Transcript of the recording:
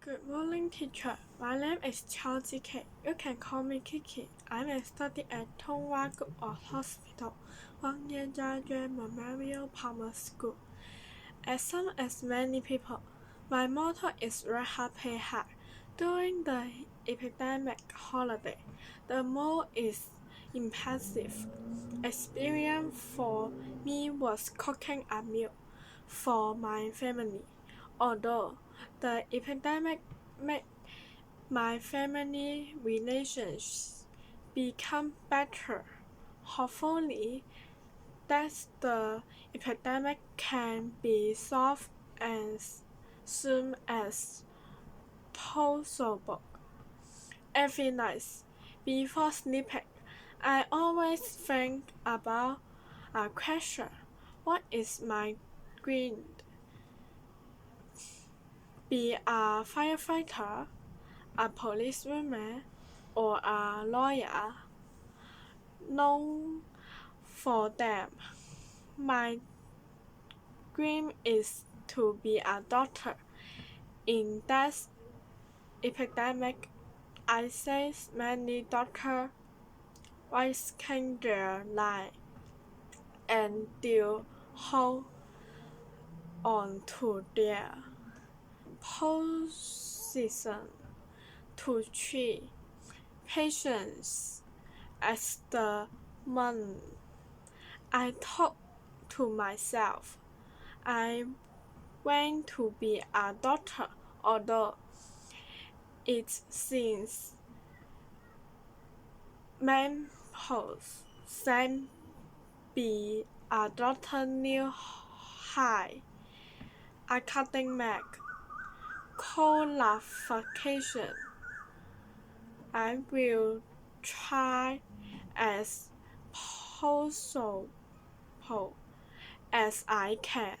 Good morning, teacher. My name is Chao Ji-K. You can call me Kiki. I'm a study at Tonghua Group of Hospital, Wang Yan Jiajue Memorial Palmer School. As some as many people, my motto is work hard, play hard. During the epidemic holiday, the most impressive experience for me was cooking a meal for my family. Although the epidemic made my family relations become better, hopefully that the epidemic can be solved as soon as possible. Every night before sleeping, I always think about a question: what is my dream? Be a firefighter, a policewoman, or a lawyer? None for them. My dream is to be a doctor. In that epidemic, I see many doctors risking their lives and still hold on to their position to treat patients. As the month, I thought to myself, I want to be a doctor, although it seems people say be a doctor new high academic qualification. I will try as possible as I can.